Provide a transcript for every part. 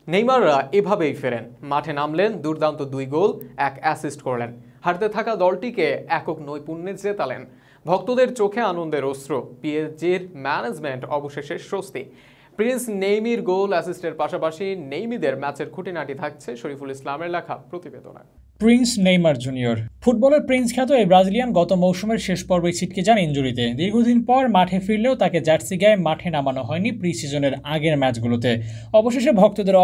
নেইমাররা এভাবেই ফেরেন, মাঠে নামলেন, দুর্দান্ত 2 গোল 1 অ্যাসিস্ট করলেন, হারতে থাকা দলটিকে একক নৈপুণ্যে জেতালেন। ভক্তদের চোখে আনন্দের অশ্র, পিএসজির ম্যানেজমেন্ট অবশেষে স্বস্তি। প্রিন্স নেইমির গোল অ্যাসিস্টের পাশাপাশি নেইমিদের ম্যাচের খুঁটিনাটি থাকছে শরীফুল ইসলামের লেখা প্রতিবেদনে। প্রিন্স নেইমার জুনিয়র ফুটবলের প্রিন্স খ্যাত এই ব্রাজিলিয়ান গত মৌসুমের শেষ পর্বে ছিটকে যান ইনজুরিতে। দীর্ঘদিন পর মাঠে ফিরলেও তাকে জার্সি গায়ে মাঠে নামানো হয়নি প্রি সিজনের আগের ম্যাচগুলোতে। অবশেষে ভক্তদের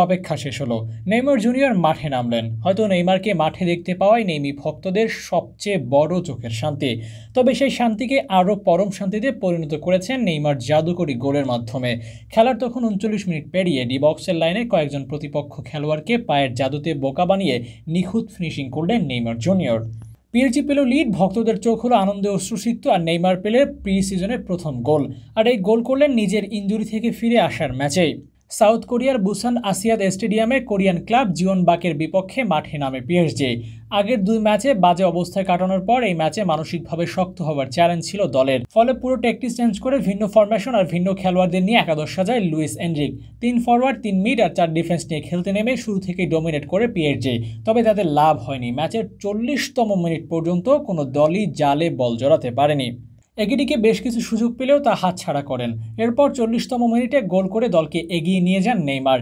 অপেক্ষা শেষ হলো। নেইমার জুনিয়র মাঠে নামলেন। হয়তো নেইমারকে মাঠে দেখতে পাওয়াই নেইমি ভক্তদের সবচেয়ে বড় চোখের শান্তি। তবে সেই শান্তিকে আরও পরম শান্তিতে পরিণত করেছেন নেইমার জাদুকরী গোলের মাধ্যমে। খেলার তখন 39 মিনিট পেরিয়ে ডি বক্সের লাইনে কয়েকজন প্রতিপক্ষ খেলোয়াড়কে পায়ের জাদুতে বোকা বানিয়ে নিখুঁত ফিনিশিং করলেন নেইমার জুনিয়র। পিএসজি পেল লিড, ভক্তদের চোখ হলো আনন্দে অশ্রুসিক্ত, আর নেইমার পেলে প্রি সিজনের প্রথম গোল। আর এই গোল করলেন নিজের ইনজুরি থেকে ফিরে আসার ম্যাচেই। সাউথ কোরিয়ার বুসান আসিয়াদ স্টেডিয়ামে কোরিয়ান ক্লাব জিওনবাকের বিপক্ষে মাঠে নামে পিএসজি। আগের 2 ম্যাচে বাজে অবস্থায় কাটানোর পর এই ম্যাচে মানসিকভাবে শক্ত হওয়ার চ্যালেঞ্জ ছিল দলের। ফলে পুরো ট্যাকটিক্স চেঞ্জ করে ভিন্ন ফরমেশন আর ভিন্ন খেলোয়াড়দের নিয়ে একাদশ সাজায় লুইস এনরিক। 3 ফরওয়ার্ড, 3 মিড আর 4 ডিফেন্স নিয়ে খেলতে নেমে শুরু থেকেই ডমিনেট করে পিএসজি। তবে তাদের লাভ হয়নি। ম্যাচের 40তম মিনিট পর্যন্ত কোনো দলই জালে বল জড়াতে পারেনি। এগিডিকে বেশ কিছু সুযোগ পেলেও তা হাতছাড়া করেন। এরপর 40তম মিনিটে গোল করে দলকে এগিয়ে নিয়ে যান নেইমার।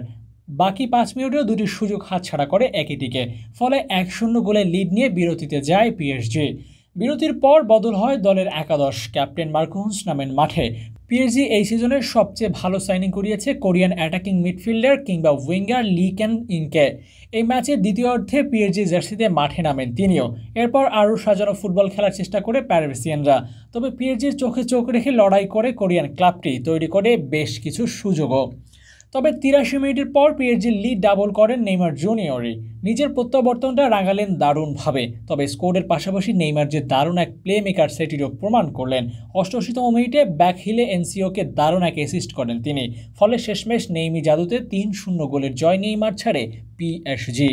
বাকি 5 মিনিটেও 2টি সুযোগ হাতছাড়া করে এগিডিকে। ফলে 1-0 গোলে লিড নিয়ে বিরতিতে যায় পিএসজি। বিরতির পর বদল হয় দলের একাদশ। ক্যাপ্টেন মার্কুহুন্স নামেন মাঠে। পিএসজি এই সিজনের সবচেয়ে ভালো সাইনিং করিয়েছে কোরিয়ান অ্যাটাকিং মিডফিল্ডার কিংবা উইঙ্গার লি ক্যান ইনকে। এই ম্যাচের দ্বিতীয় অর্ধে পিএসজি জার্সিতে মাঠে নামেন তিনিও। এরপর আরও সাজানো ফুটবল খেলার চেষ্টা করে প্যারিসিয়ানরা। তবে পিএসজির চোখে চোখ রেখে লড়াই করে কোরিয়ান ক্লাবটি তৈরি করে বেশ কিছু সুযোগও। তবে 83 মিনিটের পর পিএসজির লিড ডাবল করেন নেইমার জুনিয়রই। নিজের প্রত্যাবর্তনটা রাঙালেন দারুণভাবে। তবে স্কোরের পাশাপাশি নেইমার যে দারুণ এক প্লে মেকার সেটিরও প্রমাণ করলেন। 88তম মিনিটে ব্যাক হিলে এনসিওকে দারুণ এক অ্যাসিস্ট করেন তিনি। ফলে শেষমেশ নেইমি জাদুতে 3-0 গোলের জয় নেইমার ছাড়ে পিএসজি।